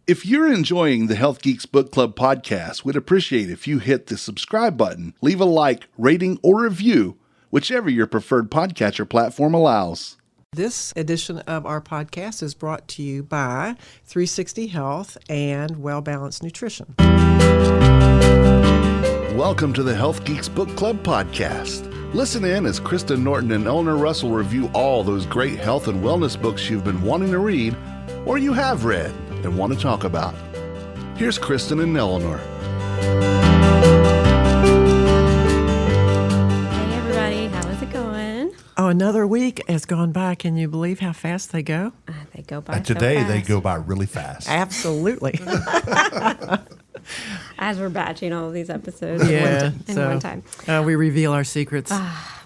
If you're enjoying the Health Geeks Book Club podcast, we'd appreciate if you hit the subscribe button, leave a like, rating, or review, whichever your preferred podcatcher platform allows. This edition of our podcast is brought to you by 360 Health and Well Balanced Nutrition. Welcome to the Health Geeks Book Club podcast. Listen in as Kristen Norton and Eleanor Russell review all those great health and wellness books you've been wanting to read or you have read and want to talk about. Here's Kristen and Eleanor. Hey everybody, how is it going? Oh, another week has gone by. Can you believe how fast they go? They go by Today so fast. they go by really fast. Absolutely. As we're batching all of these episodes in one time. We reveal our secrets.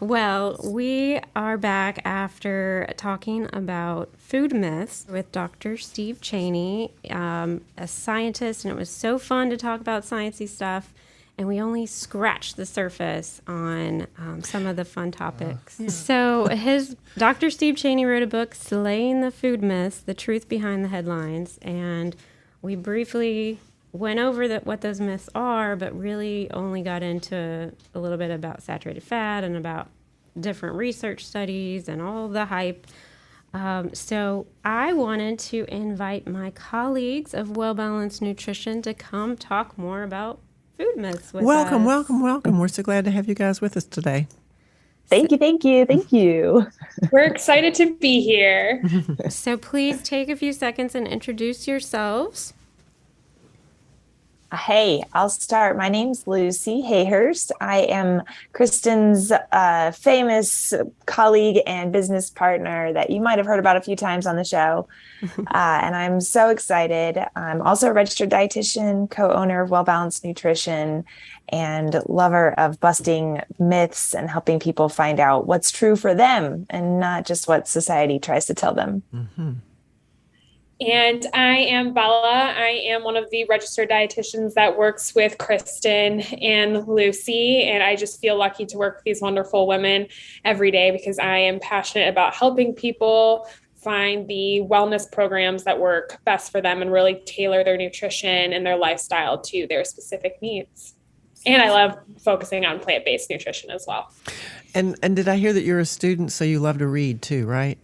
Well, we are back after talking about food myths with Dr. Steve Chaney, a scientist, and it was so fun to talk about sciencey stuff. And we only scratched the surface on some of the fun topics. So Dr. Steve Chaney wrote a book, Slaying the Food Myths, The Truth Behind the Headlines. And we briefly went over what those myths are, but really only got into a little bit about saturated fat and about different research studies and all the hype. So I wanted to invite my colleagues of Well Balanced Nutrition to come talk more about food myths with us. Welcome. We're so glad to have you guys with us today. Thank you. We're excited to be here. So please take a few seconds and introduce yourselves. Hey, I'll start. My name's Lucy Hayhurst. I am Kristen's famous colleague and business partner that you might have heard about a few times on the show. And I'm so excited. I'm also a registered dietitian, co-owner of Well Balanced Nutrition, and lover of busting myths and helping people find out what's true for them and not just what society tries to tell them. Mm-hmm. And I am Bella. I am one of the registered dietitians that works with Kristen and Lucy. And I just feel lucky to work with these wonderful women every day because I am passionate about helping people find the wellness programs that work best for them and really tailor their nutrition and their lifestyle to their specific needs. And I love focusing on plant-based nutrition as well. And did I hear that you're a student, so you love to read too, right?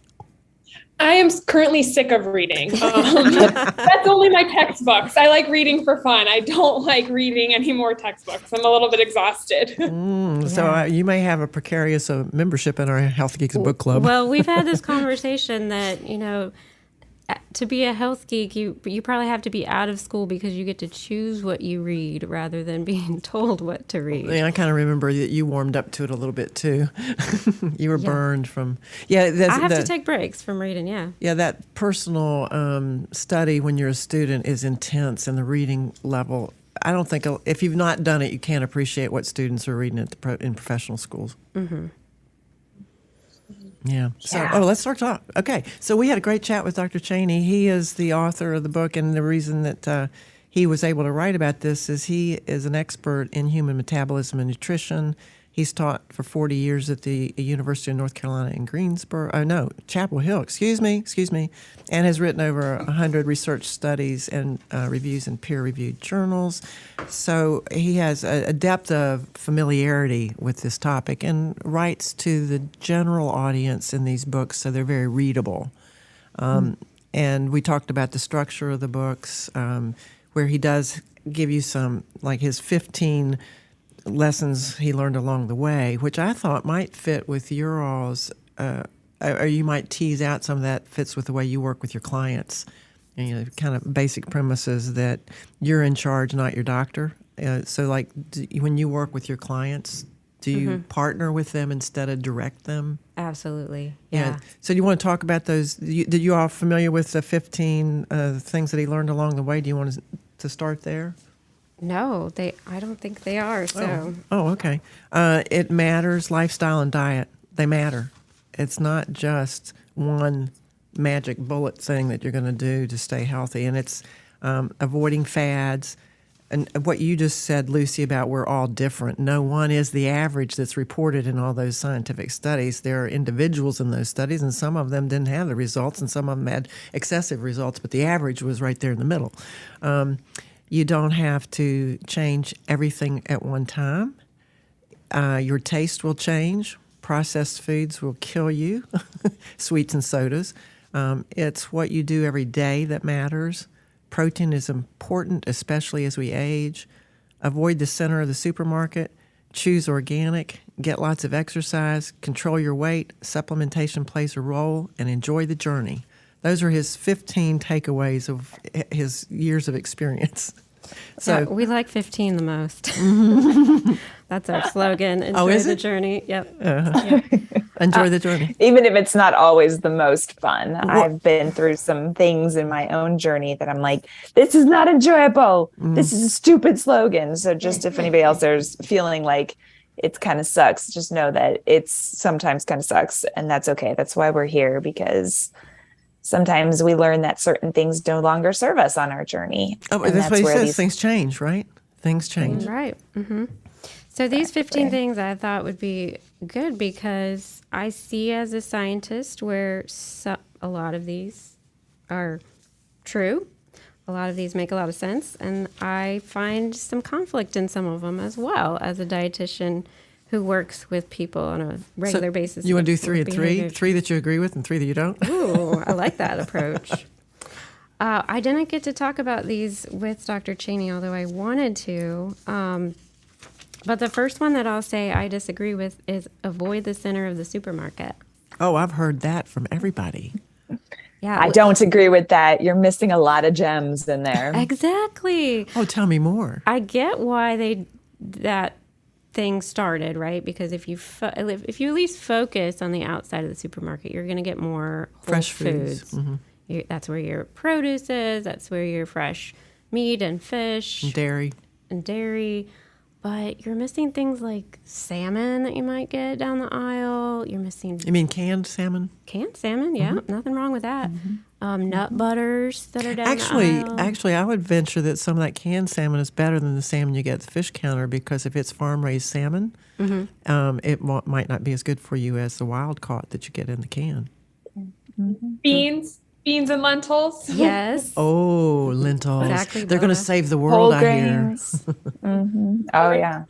I am currently sick of reading. That's only my textbooks. I like reading for fun. I don't like reading any more textbooks. I'm a little bit exhausted. So you may have a precarious membership in our Health Geeks Book Club. Well, we've had this conversation that, to be a health geek, you probably have to be out of school because you get to choose what you read rather than being told what to read. Yeah, I kind of remember that you warmed up to it a little bit too. You were burned from. Yeah, I have to take breaks from reading. Yeah. Yeah, that personal study when you're a student is intense, and the reading level. I don't think if you've not done it, you can't appreciate what students are reading in professional schools. Mm-hmm. Yeah. So, let's start talk. Okay. So we had a great chat with Dr. Chaney. He is the author of the book, and the reason that he was able to write about this is he is an expert in human metabolism and nutrition. He's taught for 40 years at the University of North Carolina in Chapel Hill, excuse me, and has written over 100 research studies and reviews in peer-reviewed journals. So he has a depth of familiarity with this topic and writes to the general audience in these books, so they're very readable. And we talked about the structure of the books, where he does give you some, like his 15 lessons he learned along the way, which I thought might fit with your all's, or you might tease out some of that fits with the way you work with your clients. And, kind of basic premises that you're in charge, not your doctor. So, like, when you work with your clients, do you partner with them instead of direct them? Absolutely. Yeah. So, do you want to talk about those? Did you all familiar with the 15 things that he learned along the way? Do you want to start there? No, I don't think they are. So. Oh, okay. It matters. Lifestyle and diet, they matter. It's not just one magic bullet thing that you're going to do to stay healthy. And it's avoiding fads, And what you just said, Lucy, about we're all different. No one is the average that's reported in all those scientific studies. There are individuals in those studies, and some of them didn't have the results, and some of them had excessive results, but the average was right there in the middle. You don't have to change everything at one time. Your taste will change. Processed foods will kill you, sweets and sodas. It's what you do every day that matters. Protein is important, especially as we age. Avoid the center of the supermarket. Choose organic. Get lots of exercise. Control your weight. Supplementation plays a role. And enjoy the journey. Those are his 15 takeaways of his years of experience. So yeah, we like 15 the most. That's our slogan. Enjoy the journey. Yep. Enjoy the journey. Even if it's not always the most fun. I've been through some things in my own journey that I'm like, this is not enjoyable. This is a stupid slogan. So just if anybody else is feeling like it kind of sucks, just know that it's sometimes kind of sucks. And that's okay. That's why we're here, because sometimes we learn that certain things no longer serve us on our journey. Oh, that's what he says. Things change, right? Things change. Right. Mm-hmm. So these 15 things I thought would be good because I see as a scientist where a lot of these are true. A lot of these make a lot of sense. And I find some conflict in some of them as well as a dietitian who works with people on a regular basis. You want to do 3 and 3? 3 that you agree with and 3 that you don't? Ooh, I like that approach. I didn't get to talk about these with Dr. Chaney, although I wanted to. But the first one that I'll say I disagree with is avoid the center of the supermarket. Oh, I've heard that from everybody. Yeah, I don't agree with that. You're missing a lot of gems in there. Exactly. Oh, tell me more. I get why that thing started, right? Because if you at least focus on the outside of the supermarket, you're going to get more fresh foods. Mm-hmm. That's where your produce is. That's where your fresh meat and fish and dairy. But you're missing things like salmon that you might get down the aisle. You're missing. You mean canned salmon? Canned salmon, yeah, nothing wrong with that. Nut butters that are down the aisle. Actually, I would venture that some of that canned salmon is better than the salmon you get at the fish counter, because if it's farm-raised salmon, it might not be as good for you as the wild caught that you get in the can. Beans and lentils. Yes. Oh, lentils. Exactly. They're going to save the world, Whole grains. Oh, yeah.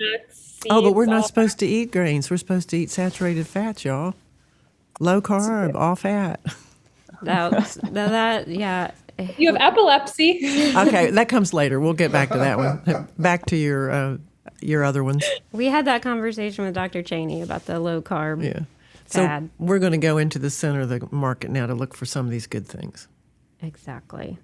Oh, but we're not supposed to eat grains. We're supposed to eat saturated fats, y'all. Low carb, all fat. Yeah. You have epilepsy. Okay, that comes later. We'll get back to that one. Back to your other ones. We had that conversation with Dr. Chaney about the low carb. Yeah. So we're going to go into the center of the market now to look for some of these good things. Exactly.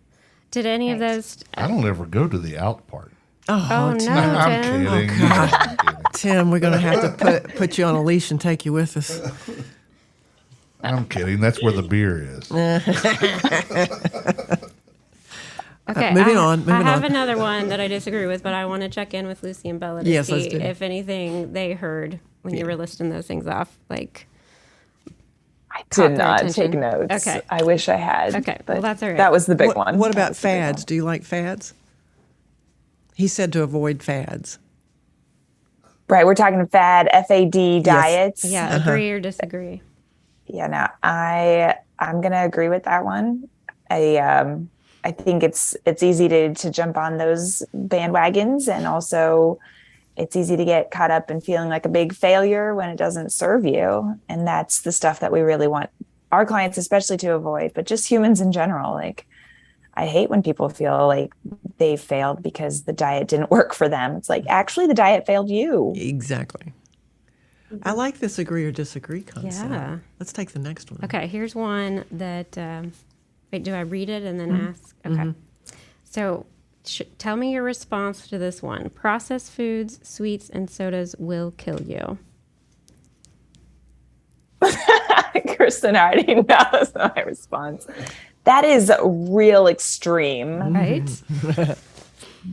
Did any of those? I don't ever go to the out part. Oh, no, I'm Tim. kidding. Oh, God. Tim, we're going to have to put you on a leash and take you with us. I'm kidding. That's where the beer is. Okay, moving on. I have another one that I disagree with, but I want to check in with Lucy and Bella to see let's do. if anything they heard when you were listing those things off. Like, I did not take notes. Okay. I wish I had. Okay, but well, that's all right. That was the big one. What about fads? Do you like fads? He said to avoid fads. Right, we're talking FAD diets. Yeah, agree or disagree. Yeah, no, I'm gonna agree with that one. I think it's easy to jump on those bandwagons, and also it's easy to get caught up in feeling like a big failure when it doesn't serve you. And that's the stuff that we really want our clients especially to avoid, but just humans in general. Like, I hate when people feel like they failed because the diet didn't work for them. It's like, actually, the diet failed you. Exactly. I like this agree or disagree concept. Yeah. Let's take the next one. Okay, here's one that, wait, do I read it and then ask? Okay. So tell me your response to this one. Processed foods, sweets, and sodas will kill you. Kristen already knows my response. That is real extreme. Right?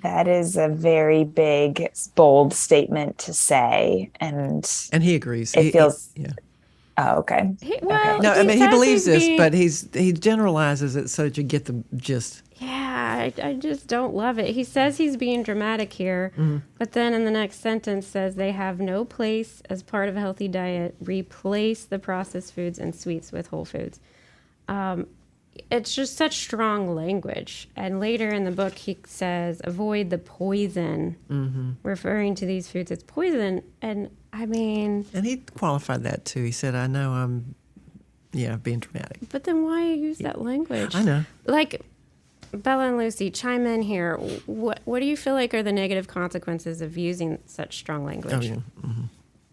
That is a very big, bold statement to say. And he agrees. It feels... Oh, okay. No, I mean, he believes this, but he generalizes it so that you get the gist. Yeah, I just don't love it. He says he's being dramatic here, but then in the next sentence says they have no place as part of a healthy diet. Replace the processed foods and sweets with whole foods. It's just such strong language. And later in the book, he says, avoid the poison, referring to these foods as poison. And I mean... And he qualified that too. He said, I know I'm, being dramatic. But then why use that language? I know. Like, Bella and Lucy, chime in here. What do you feel like are the negative consequences of using such strong language? Oh, yeah.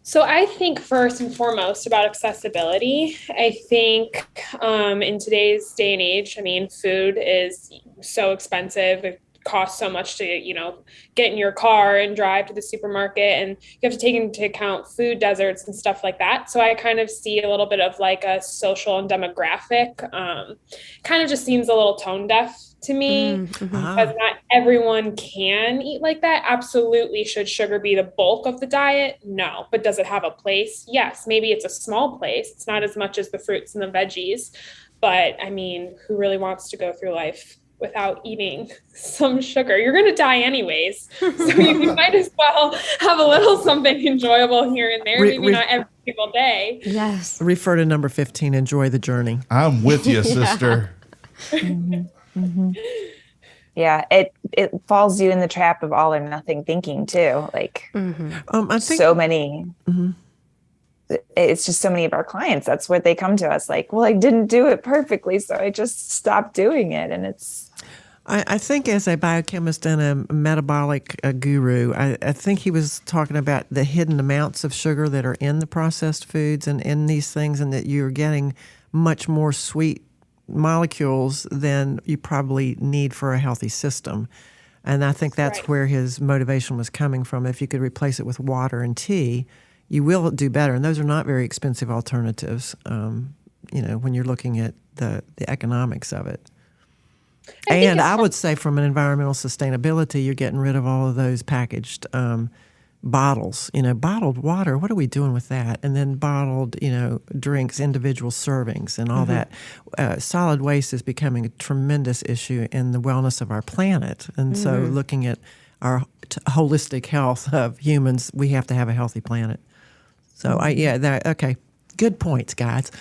So I think first and foremost about accessibility. I think in today's day and age, I mean, food is so expensive. It costs so much to, get in your car and drive to the supermarket, and you have to take into account food deserts and stuff like that. So I kind of see a little bit of like a social and demographic, kind of just seems a little tone deaf to me, because not everyone can eat like that. Absolutely. Should sugar be the bulk of the diet? No. But does it have a place? Yes. Maybe it's a small place. It's not as much as the fruits and the veggies, but I mean, who really wants to go through life without eating some sugar? You're going to die anyways. So you might as well have a little something enjoyable here and there. Maybe not every single day. Yes. Refer to number 15, enjoy the journey. I'm with you, sister. Yeah, it falls you in the trap of all or nothing thinking too. Like I think so many. It's just so many of our clients. That's what they come to us like. Well, I didn't do it perfectly, so I just stopped doing it, and it's. I think as a biochemist and a metabolic guru, I think he was talking about the hidden amounts of sugar that are in the processed foods and in these things, and that you're getting much more sweet molecules than you probably need for a healthy system. And I think that's where his motivation was coming from. If you could replace it with water and tea, you will do better. And those are not very expensive alternatives, when you're looking at the economics of it. And I would say from an environmental sustainability, you're getting rid of all of those packaged bottles, bottled water. What are we doing with that? And then bottled, drinks, individual servings and all that. Solid waste is becoming a tremendous issue in the wellness of our planet. And so looking at our holistic health of humans, we have to have a healthy planet. So, okay. Good points, guys.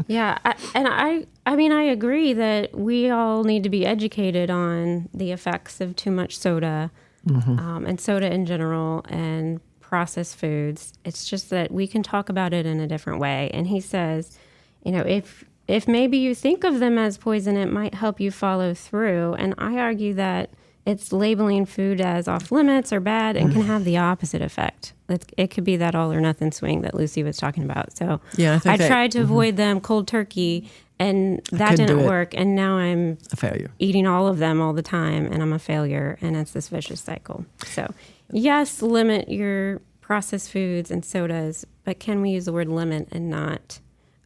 Yeah. I mean, I agree that we all need to be educated on the effects of too much soda and soda in general and processed foods. It's just that we can talk about it in a different way. And he says, if maybe you think of them as poison, it might help you follow through. And I argue that it's labeling food as off limits or bad and can have the opposite effect. It could be that all or nothing swing that Lucy was talking about. So I tried to avoid them cold turkey, and that didn't work. And now I'm a failure, eating all of them all the time, and I'm a failure. And it's this vicious cycle. So yes, limit your processed foods and sodas, but can we use the word limit and not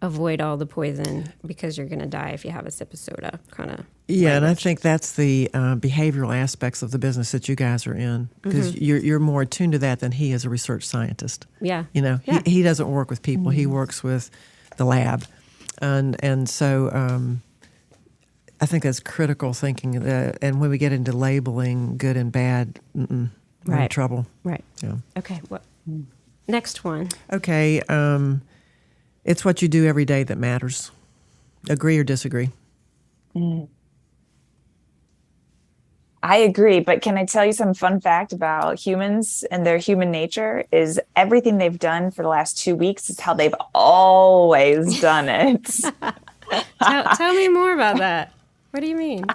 avoid all the poison because you're going to die if you have a sip of soda kind of language. And I think that's the behavioral aspects of the business that you guys are in, because you're more attuned to that than he is a research scientist. He doesn't work with people. He works with the lab, and so I think that's critical thinking. And when we get into labeling good and bad, we're in trouble. Right. Yeah. Okay. What next one? Okay. It's what you do every day that matters. Agree or disagree? I agree, but can I tell you some fun fact about humans and their human nature is everything they've done for the last 2 weeks is how they've always done it. Tell me more about that. What do you mean?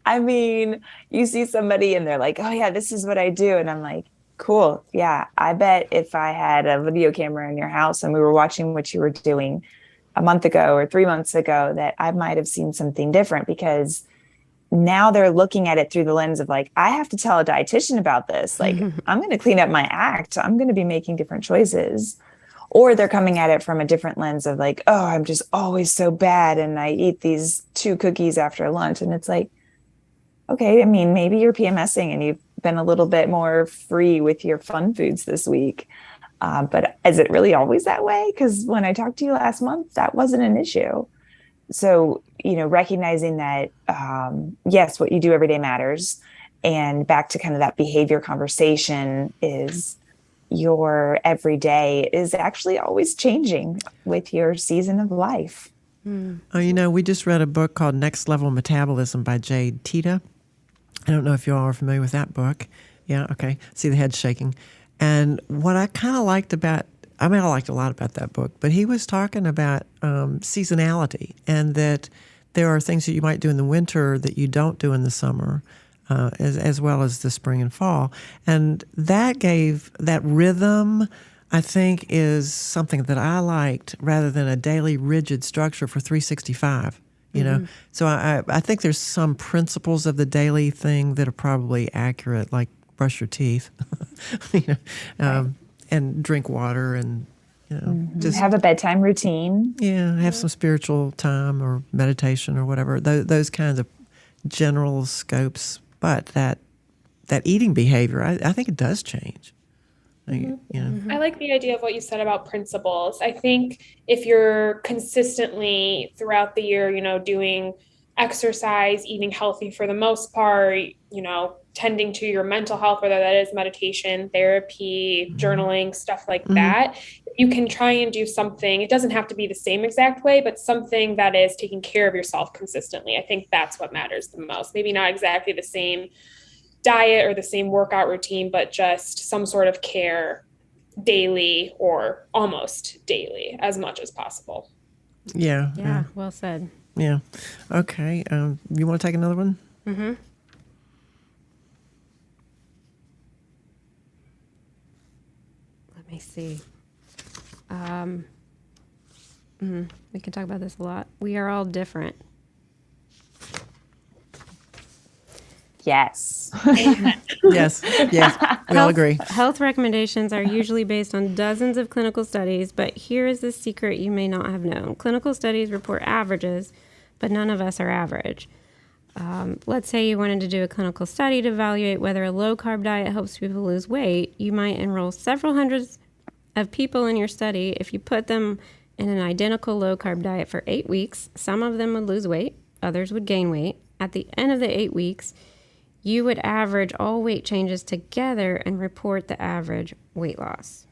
I mean, you see somebody and they're like, oh yeah, this is what I do. And I'm like, cool. Yeah. I bet if I had a video camera in your house and we were watching what you were doing a month ago or 3 months ago, that I might have seen something different, because now they're looking at it through the lens of like, I have to tell a dietitian about this. Like, I'm going to clean up my act. I'm going to be making different choices. Or they're coming at it from a different lens of like, oh, I'm just always so bad. And I eat these 2 cookies after lunch. And it's like, okay, I mean, maybe you're PMSing and you've been a little bit more free with your fun foods this week. But is it really always that way? Because when I talked to you last month, that wasn't an issue. So, recognizing that, yes, what you do every day matters. And back to kind of that behavior conversation is your everyday is actually always changing with your season of life. Oh, we just read a book called Next Level Metabolism by Jade Teta. I don't know if you all are familiar with that book. Yeah, okay. See the head shaking. And what I kind of liked I liked a lot about that book, but he was talking about seasonality, and that there are things that you might do in the winter that you don't do in the summer, as well as the spring and fall. And that rhythm, I think, is something that I liked rather than a daily rigid structure for 365. So I think there's some principles of the daily thing that are probably accurate, like brush your teeth, and drink water, and just have a bedtime routine. Yeah, have some spiritual time or meditation or whatever. Those kinds of general scopes. But that eating behavior, I think it does change. I like the idea of what you said about principles. I think if you're consistently throughout the year, doing exercise, eating healthy for the most part, tending to your mental health, whether that is meditation, therapy, journaling, stuff like that, you can try and do something. It doesn't have to be the same exact way, but something that is taking care of yourself consistently. I think that's what matters the most. Maybe not exactly the same diet or the same workout routine, but just some sort of care daily or almost daily, as much as possible. Yeah. Well said. Yeah. Okay. You want to take another one? Mm-hmm. Let me see. We can talk about this a lot. We are all different. Yes. Yes. We all agree. Health recommendations are usually based on dozens of clinical studies, but here is the secret you may not have known. Clinical studies report averages, but none of us are average. Let's say you wanted to do a clinical study to evaluate whether a low-carb diet helps people lose weight. You might enroll several hundreds of people in your study. If you put them in an identical low-carb diet for 8 weeks, some of them would lose weight, others would gain weight. At the end of the 8 weeks, you would average all weight changes together and report the average weight loss.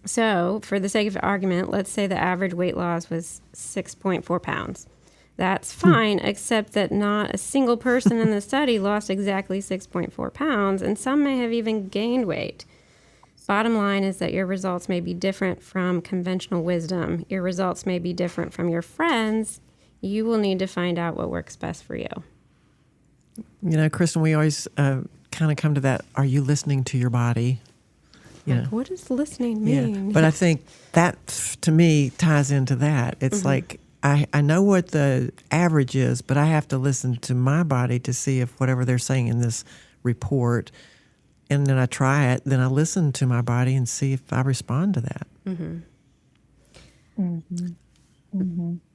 So, for the sake of argument, let's say the average weight loss was 6.4 pounds. That's fine, except that not a single person in the study lost exactly 6.4 pounds, and some may have even gained weight. Bottom line is that your results may be different from conventional wisdom. Your results may be different from your friends. You will need to find out what works best for you. Kristen, we always kind of come to that, are you listening to your body? What does listening mean? Yeah. But I think that, to me, ties into that. It's like, I know what the average is, but I have to listen to my body to see if whatever they're saying in this report, and then I try it, then I listen to my body and see if I respond to that.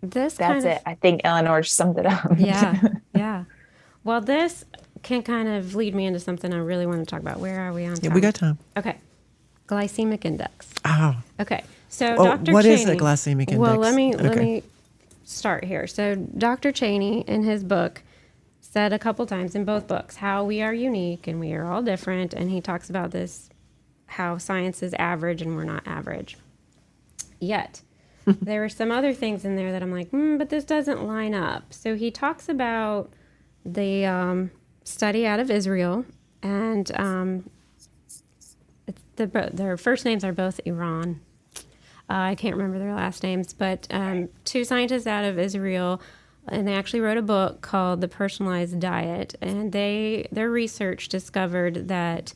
That's it. I think Eleanor summed it up. Yeah. Well, this can kind of lead me into something I really want to talk about. Where are we on time? Yeah, we got time. Okay. Glycemic index. Oh. Okay. So Dr. What Chaney, is a glycemic index? Well, let me start here. So Dr. Chaney, in his book, said a couple times in both books how we are unique and we are all different. And he talks about this, how science is average and we're not average. Yet, there were some other things in there that I'm like, but this doesn't line up. So he talks about the study out of Israel, and their first names are both Iran. I can't remember their last names, but two scientists out of Israel, and they actually wrote a book called The Personalized Diet, and their research discovered that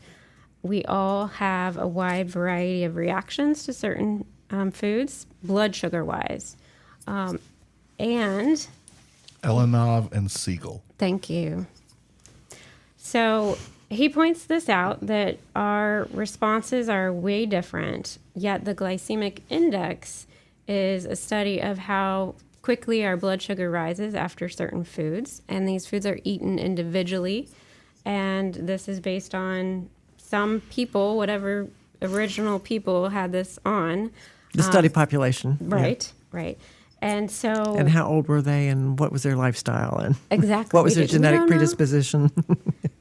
we all have a wide variety of reactions to certain foods, blood sugar-wise. And Elenov and Siegel. Thank you. So he points this out, that our responses are way different, yet the glycemic index is a study of how quickly our blood sugar rises after certain foods, and these foods are eaten individually, and this is based on some people, whatever original people had this on. The study population. Right. And so, And how old were they, and what was their lifestyle, and exactly what was their we genetic don't know. predisposition?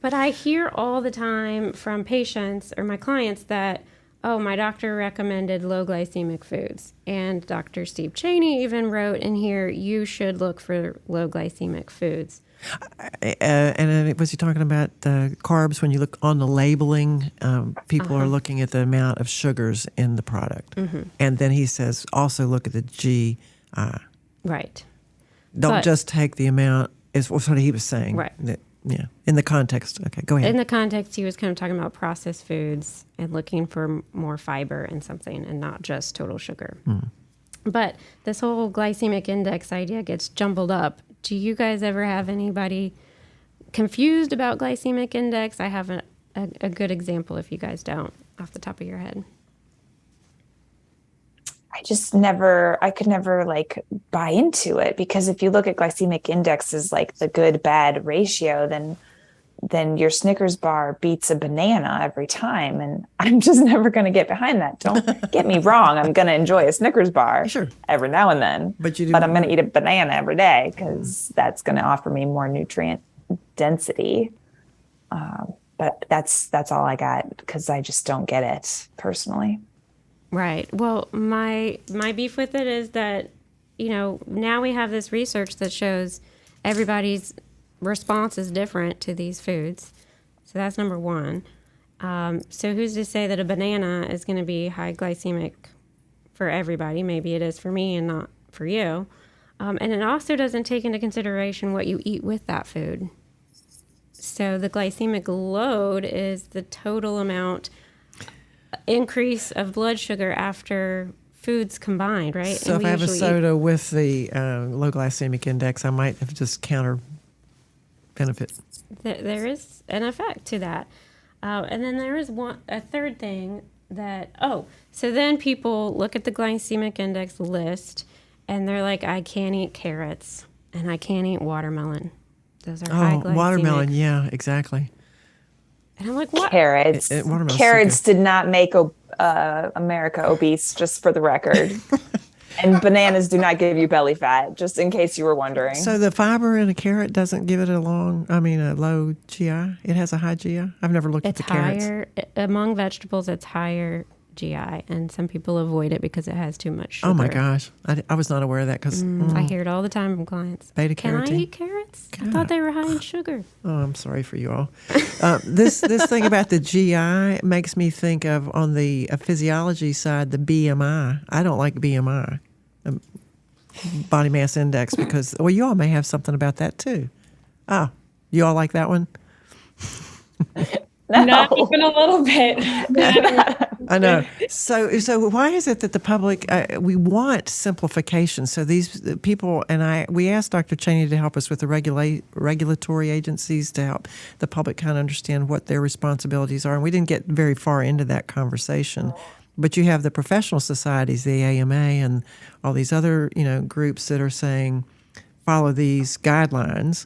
But I hear all the time from patients or my clients that, oh, my doctor recommended low glycemic foods. And Dr. Steve Chaney even wrote in here, you should look for low glycemic foods. And was he talking about the carbs? When you look on the labeling, people are looking at the amount of sugars in the product. And then he says, also look at the GI. Right. Don't just take the amount, is what he was saying. Right. Yeah, in the context. Okay, go ahead. In the context, he was kind of talking about processed foods and looking for more fiber in something and not just total sugar. But this whole glycemic index idea gets jumbled up. Do you guys ever have anybody confused about glycemic index? I have a good example if you guys don't, off the top of your head. I could never like buy into it, because if you look at glycemic index as like the good bad ratio, then your Snickers bar beats a banana every time. And I'm just never going to get behind that. Don't get me wrong. I'm going to enjoy a Snickers bar every now and then, but I'm going to eat a banana every day because that's going to offer me more nutrient density. But that's all I got, because I just don't get it personally. Right. Well, my beef with it is that, now we have this research that shows everybody's response is different to these foods. So that's number one. So who's to say that a banana is going to be high glycemic for everybody? Maybe it is for me and not for you. And it also doesn't take into consideration what you eat with that food. So the glycemic load is the total amount increase of blood sugar after foods combined, right? So if I have a soda with the low glycemic index, I might have just counter benefit. There is an effect to that. And then there is a third thing that, so then people look at the glycemic index list and they're like, I can't eat carrots and I can't eat watermelon. Those are high glycemic. Watermelon, yeah, exactly. And I'm like, what? Carrots. Carrots did not make America obese, just for the record. And bananas do not give you belly fat, just in case you were wondering. So the fiber in a carrot doesn't give it a low GI? It has a high GI? I've never looked at the carrots. Higher, among vegetables, it's higher GI, and some people avoid it because it has too much sugar. Oh my gosh. I was not aware of that because I hear it all the time from clients. Beta Can carotene. I eat carrots? God. I thought they were high in sugar. Oh, I'm sorry for you all. This thing about the GI makes me think of, on the physiology side, the BMI. I don't like BMI, body mass index, because, well, you all may have something about that too. Oh, you all like that one? No. Not even a little bit. I know. So why is it that the public, we want simplification? So these people, and we asked Dr. Chaney to help us with the regulatory agencies to help the public kind of understand what their responsibilities are. And we didn't get very far into that conversation. But you have the professional societies, the AMA, and all these other, groups that are saying, follow these guidelines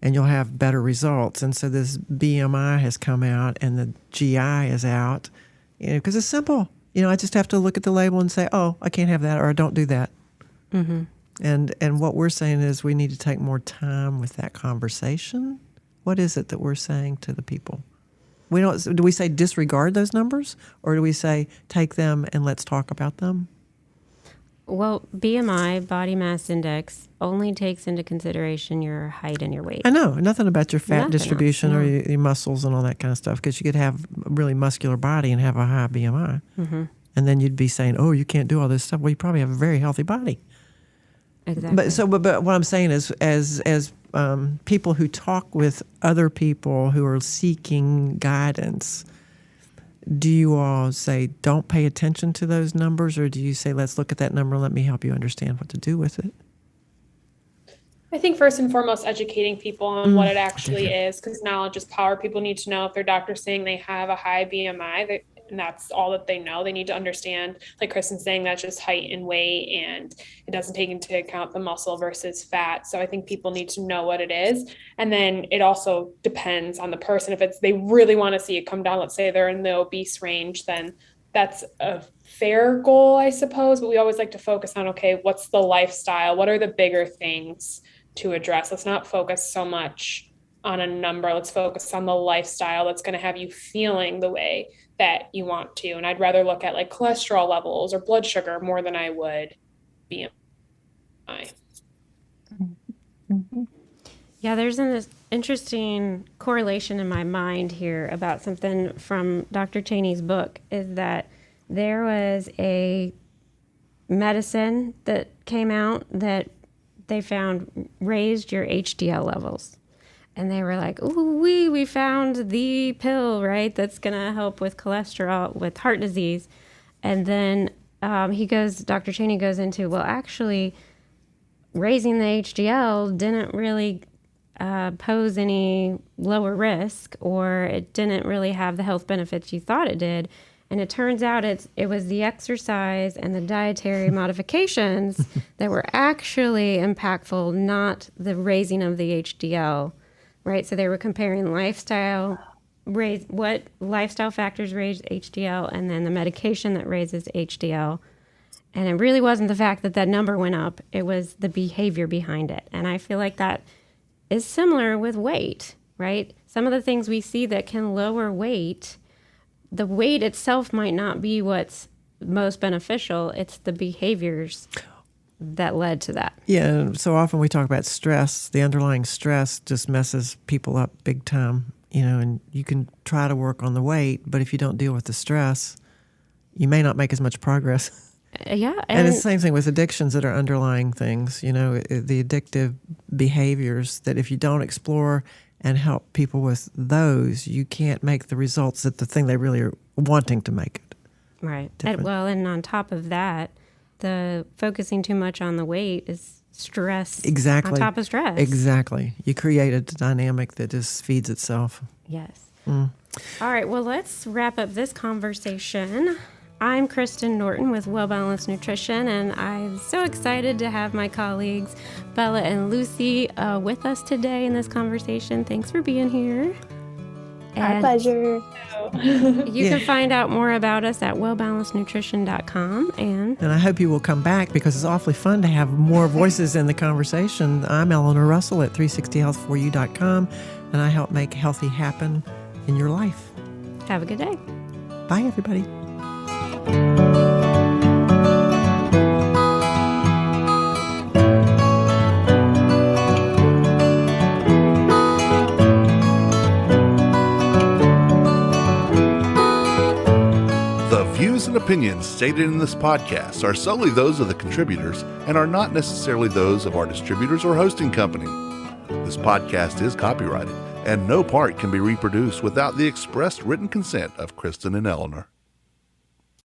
and you'll have better results. And so this BMI has come out and the GI is out, because it's simple. I just have to look at the label and say, oh, I can't have that, or I don't do that. Mm-hmm. And what we're saying is we need to take more time with that conversation. What is it that we're saying to the people? Do we say disregard those numbers, or do we say take them and let's talk about them? Well, BMI, body mass index, only takes into consideration your height and your weight. I know. Nothing about your fat distribution or your muscles and all that kind of stuff, because you could have a really muscular body and have a high BMI. Mm-hmm. And then you'd be saying, oh, you can't do all this stuff. Well, you probably have a very healthy body. Exactly. But what I'm saying is, as people who talk with other people who are seeking guidance, do you all say, don't pay attention to those numbers, or do you say, let's look at that number and let me help you understand what to do with it? I think first and foremost, educating people on what it actually is, because knowledge is power. People need to know if their doctor's saying they have a high BMI, and that's all that they know. They need to understand, like Kristen's saying, that's just height and weight, and it doesn't take into account the muscle versus fat. So I think people need to know what it is. And then it also depends on the person. If they really want to see it come down, let's say they're in the obese range, then that's a fair goal, I suppose, but we always like to focus on, okay, what's the lifestyle? What are the bigger things to address? Let's not focus so much on a number. Let's focus on the lifestyle that's going to have you feeling the way that you want to. And I'd rather look at like cholesterol levels or blood sugar more than I would BMI. Yeah, there's an interesting correlation in my mind here about something from Dr. Chaney's book, is that there was a medicine that came out that they found raised your HDL levels. And they were like, ooh, we found the pill, right, that's going to help with cholesterol, with heart disease. And then Dr. Chaney goes into, well, actually, raising the HDL didn't really pose any lower risk, or it didn't really have the health benefits you thought it did. And it turns out it was the exercise and the dietary modifications that were actually impactful, not the raising of the HDL, right? So they were comparing what lifestyle factors raise HDL, and then the medication that raises HDL. And it really wasn't the fact that number went up. It was the behavior behind it. And I feel like that is similar with weight, right? Some of the things we see that can lower weight, the weight itself might not be what's most beneficial. It's the behaviors that led to that. Yeah, and so often we talk about stress. The underlying stress just messes people up big time, and you can try to work on the weight, but if you don't deal with the stress, you may not make as much progress. Yeah. And it's the same thing with addictions that are underlying things, the addictive behaviors that if you don't explore and help people with those, you can't make the results that the thing they really are wanting to make it. Right. And on top of that, the focusing too much on the weight is stress. Exactly. On top of stress. Exactly. You create a dynamic that just feeds itself. Yes. All right. Well, let's wrap up this conversation. I'm Kristen Norton with Well Balanced Nutrition, and I'm so excited to have my colleagues Bella and Lucy with us today in this conversation. Thanks for being here. Our pleasure. You can find out more about us at wellbalancednutrition.com. And I hope you will come back, because it's awfully fun to have more voices in the conversation. I'm Eleanor Russell at 360health4u.com, and I help make healthy happen in your life. Have a good day. Bye, everybody. The views and opinions stated in this podcast are solely those of the contributors and are not necessarily those of our distributors or hosting company. This podcast is copyrighted, and no part can be reproduced without the expressed written consent of Kristen and Eleanor.